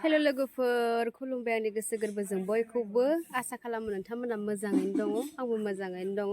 हेल' लोगोफोर खुलुमबाय आंनि गोसो गोरबोजों बयखौबो आसा खालामो नोंथांमोना मोजाङैनो दङ आंबो मोजाङैनो दङ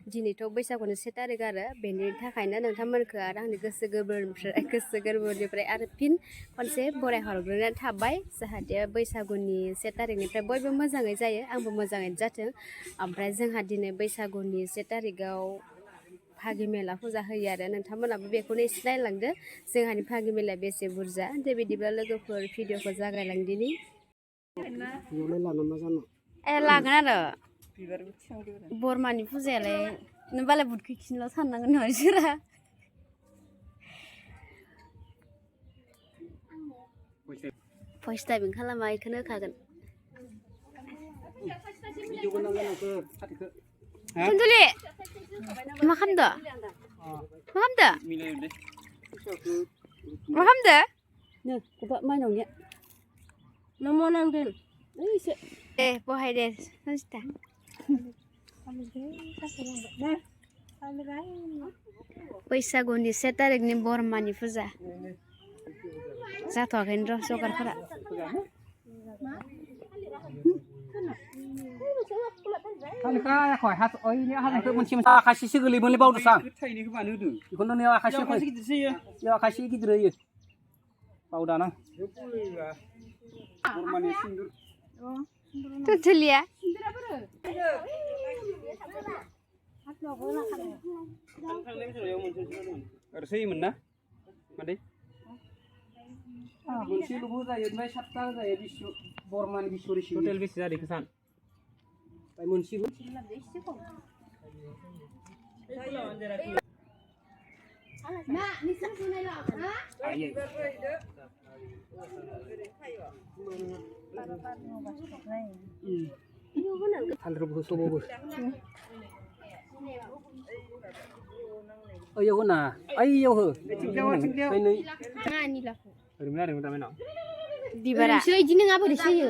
दिनैथ' बैसागुनि 1 तारिख आरो बेनि थाखायनो नोंथांमोनखौ आरो आंनि गोसो गोरबोनिफ्राय आरो फिन खनसे बराय हरग्रोनाय थाबाय जाहाथे बैसागुनि 1 तारिखनिफ्राय बयबो मोजाङै जायो आंबो मोजाङैनो जाथों ओमफ्राय जोंहा दिनै बैसागुनि 1 तारिखआव भागि मेला फुजा होयो आरो नोंथांमोनाबो बेखौनो एसे नायलांदो जोंहानि भागि मेलाया बेसे बुरजा दे बिदिब्ला लोगोफोर भिडिअखौ जागायलांदिनि लागोन आरो बरमानि फुजायालाय नों बालाय बुटखौ खिनल' साननांगोन नामा बिसोरा भइस टाइपिं खालामा बेखौनो होखागोन Kuntuli, makam dah, makam dah. Nih, coba main dong ya. Nomor nangdil. Bohai deh, nanti. बैसागुनि 1 तारिखनि बरमानि फुजा जाथ'आखैनो र' जगारफोरा Kan khoi hat oi ni hat itu mun sim akasi segeli mun lebau dusang. Taini ke mana tu? Ikon ni akasi khoi. Ya akasi gitu ye. Bau dah nang. Bormani sindur. Tu tulia. Bersih mana? Mandi. Bersih lubu saya, mai sabta saya bisu Bormani bisu risi. Hotel bisu dari kesan. Munsi bu. Mak, ni siapa ni lah? Aye. Handro bu sobo bu. Ayo huna. Ayo he. Ai ni. Nah, ni lah. Rimna rimna mana? Di bara. Sih, ini ngapa di sini?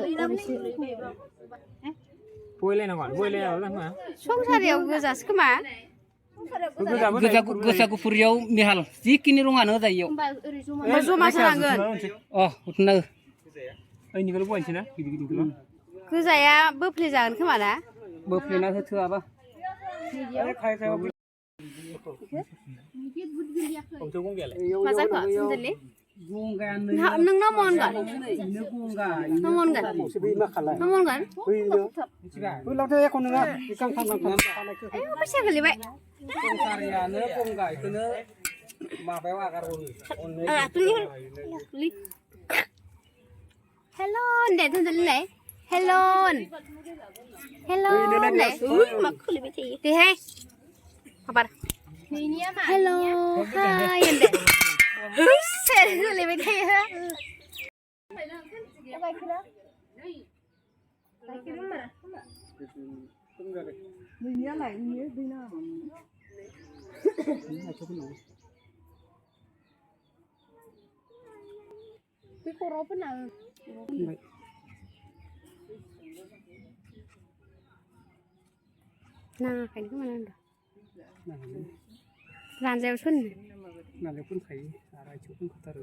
Boleh nak kan? Boleh lah mah. Songsaरियाव गोजासो खोमा Gosa gufuriau mihal. Jikini rungan ada iyo. होमबा जमा जानांगोन Oh, utna. Ai ni kalau buat sih na? Gini kalau. गोजाया बोफ्ले जागोन खोमा ना Berpilih nak tu apa? Khai khai. मा जाखो सुन्दरले Gunga नोंनाव मोनगोन gunga. मोनगोन मोनगोन Lalu aku nengah ikan kandang kandang. आयौ फैसा गोलैबाय Sariane gunga itu ne. Mabewa karun. Hello दे सुन्दरले हेलो हेलो दे मा खुलिबाय थायो दे हाय खबर हेलो हाय दे सोर खुलिबाय थायो Cái cô rốt nào Nah, kayak gimana dah? Lanjut pun. Lanjut pun kayak, arah itu pun kotor.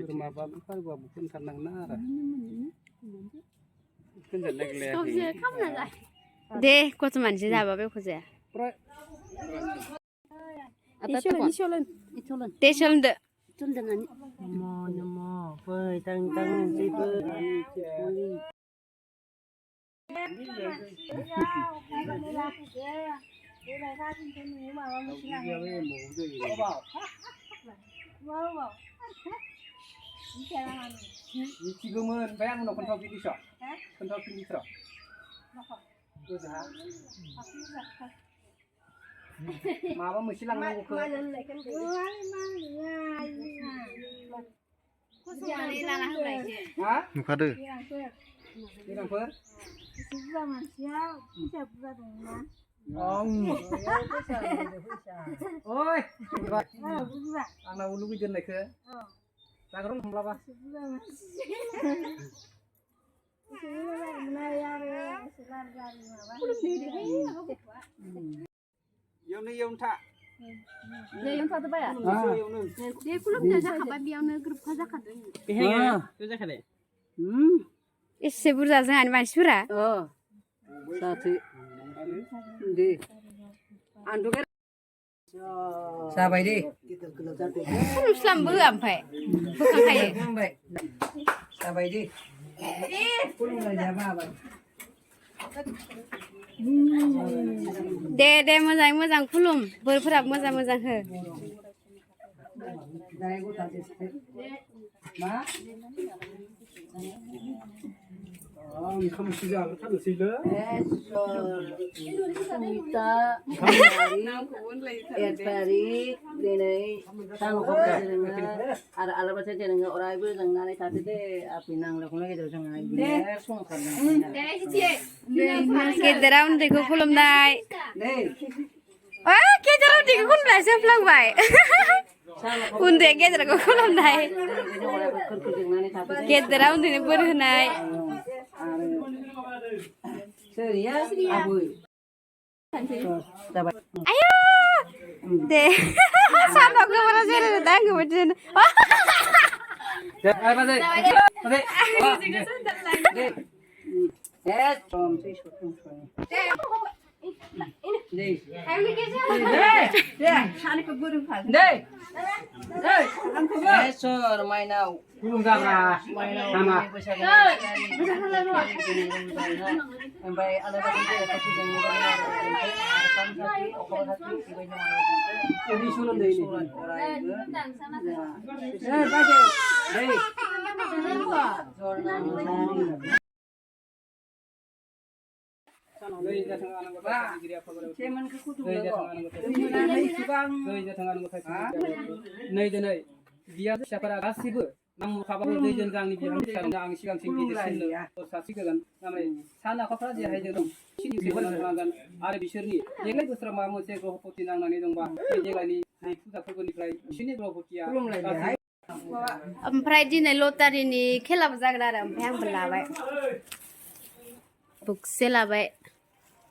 Rumah bapak kan gua bukan kandang nara. Kan jadi lagi. Kau sih kamu nada. Deh, kau cuma sih dah bapak kau sih. Isolan. Deh, isolan deh. Isolan dengan. Namo, tang situ. Cium bayang nak kontrol video shot. Kontrol video shot. Mama mesti lang nunggu ke. Hah? Muka deh. Ini apa? Bisa manusia, bisa buka dengan. Oi. Bisa. Anak ulu bikin lagi ke? Langsung berapa? Bisa manusia. Yang tak. Dia yang satu bayar. Dia pula dah cakap babi yang negeri kau cakap tu. Itu cakap deh. एसे बुरजा जोंहानि मानसिफोरा जाथो दे आंथ' जाबाय दे खुलुमस्लामबो होआ ओमफ्राय बोखांखायो जाबाय दे दे दे मोजाङै मोजां खुलुम बोरफोरा मोजां मोजां हो मा ओंखाम एसे जाग्रोथारनोसैलै सुमिता एक थारिख दिनै सानखौबो जोङो आरो आलाबाथाय जोङो अरायबो जोंनानै थाथो दे आफि नांलायखौनो गेजेराव जोंहा बिदिनो संखादों गेदेरा उन्दैखौ खुलुमनाय गेदेरा उन्दैखौ खुलुमनायसो होफ्लांबाय उन्दैया गेदेरखौ खुलुमनाय गेदेरा उन्दैनो बोर होनाय सोरिया आबै जाबाय आयौ दे सानाव गोबोरा जेरै दा आंखौ बिदिनो सर माइनाव ओमफ्राय नै दिनै बिया फिसाफोरा गासिबो नांगौ थाबाबो दैजों आंनि बिहामजो फिसानो आं सिगांसिम गिदिरसिननो साथि होगोन थारमाने सान आफाफ्रा जेहाय जों सिनिलांगोन आरो बिसोरनि देग्लाय बोसोराव माबा मोनसे ग्रहपति नांनानै दंबा देग्लायनि फुजा फोरबोनिफ्राय बिसोरनि ग्रहपतिया ओमफ्राय दिनै लटारिनि खेलाबो जागोन आरो ओमफ्राय आंबो लाबाय बुकसे लाबाय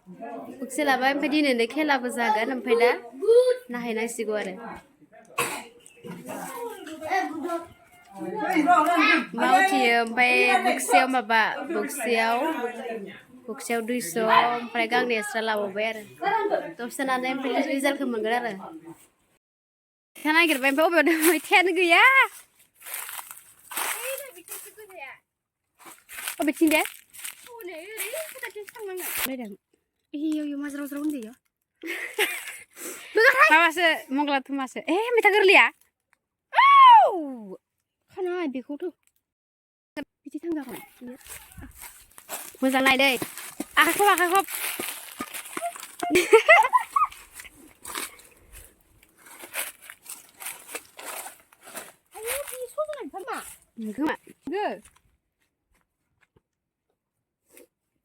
ओमफ्राय दिनैनो खेलाबो जागोन ओमफ्राय दा नायहैनांसिगौ आरो मा उथियो ओमफ्राय बुकसेयाव माबा बुकसेयाव 200 ओमफ्राय गांनै एक्सट्रा लाबावबाय आरो दसेनानै ओमफ्राय रिजाल्टखौ मोनगोन आरो था नागिरबाय ओमफ्राय अबेयाव दं मैथायानो गैया अबेथिं दे इयो माज्राव ज्राव उन्दैयो माबासो मंगला थुमासो मैथा गोरलैया खाना बेखौथ' बिदि थांजागोन मोजां नाय दै आखाइ खब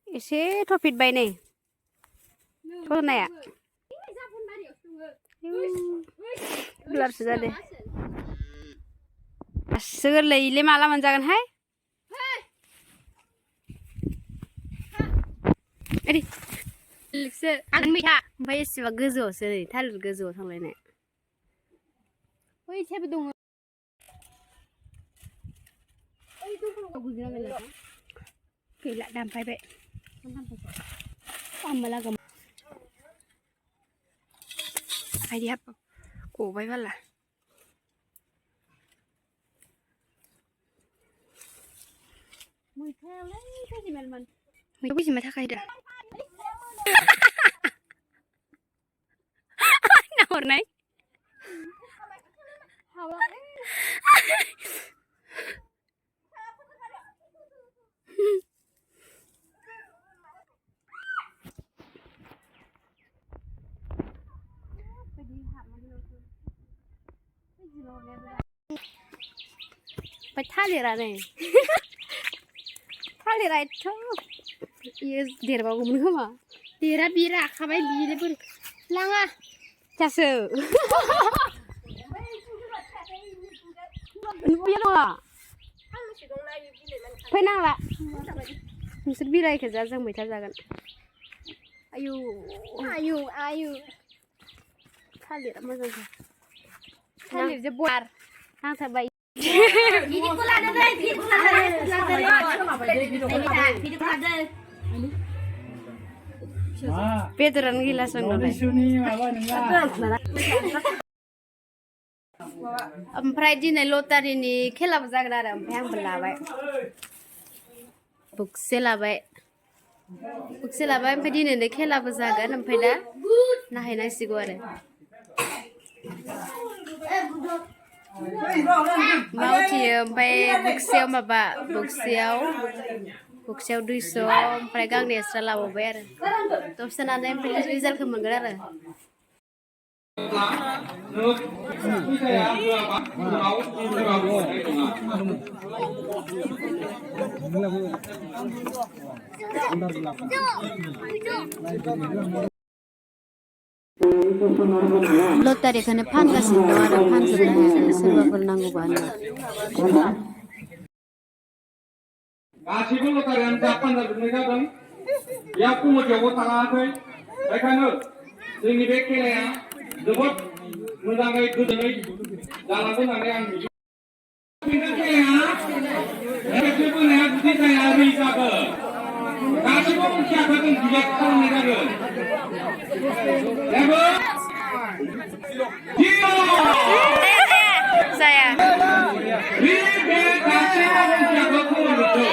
एसे थफिटबाय नै सनाया ब्लारसो जादों दासो गोरलैले माला मोनजागोनहाय मैथा ओमफ्राय एसेबा गोजौआवसो नै थालिर गोजौआव थांलायनाय जेबो दङ गैला दानफायबाय आमलागोम आइदि हाब गबाय बाला मैथायालाय खैजिमालमोन मैथा खैजिमा थाखायो दा नाहरनाय ओमफ्राय थालिरानो थालिरा एथ' इयो देरबावगौमोन खोमा देरा बि राखाबाय बिनो बोरै लाङा जासो फैनांला नोंसोर बिलाइखौ जा जों मैथा जागोन आयु आयु आयु थालिरा मोजांथार थालिरजों बार नांथारबाय बेदरानो गैला संनानै ओमफ्राय दिनै लटारिनि खेलाबो जागोन आरो ओमफ्राय आंबो लाबाय बुकसे लाबाय ओमफ्राय दिनैनो खेलाबो जागोन ओमफ्राय दा नायहैनांसिगौ आरो मा उथियो ओमफ्राय बुकसेयाव 200 ओमफ्राय गांनै एक्सट्रा लाबावबाय आरो दसेनानै ओमफ्राय रिजाल्टखौ मोनगोन आरो लटारिखौनो फानगासिनो दं आरो फानजोबनो हायाखै सोरबाफोर नांगौबा गासिबो लटारियानो दा फानजाजोबनाय जादों बेयाव कमिटियावबो थाङाखै बेखायनो जोंनि बे खेलाया जोबोद मोजाङै गोजोनै जालांगोन होननानै आं मिजिं खेलाया खेबसे बोनाया जुदि जाया बै जागोन गासिबो मिथियाखै जों डिबेट खालामनाय जागोन जेबो जाया बे गासिबो मिथियाखै खमायजोबदों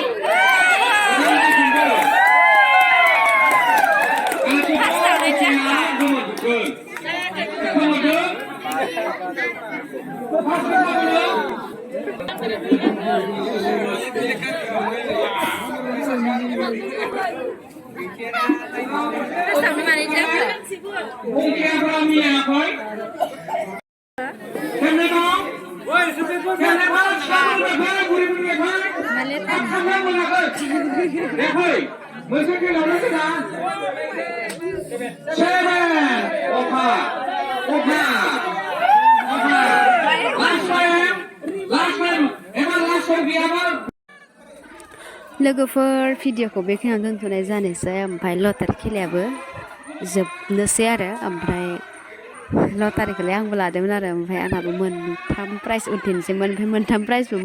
लोगोफोर भिडिअखौ बेखिनियाव दोनथ'नाय जानोसै ओमफ्राय लटारि खेलायाबो जोबनोसै आरो ओमफ्राय लटारिखौलाय आंबो लादोंमोन आरो ओमफ्राय आंहाबो 3 प्राइज उनफिनसैमोन ओमफ्राय 3 प्राइजबो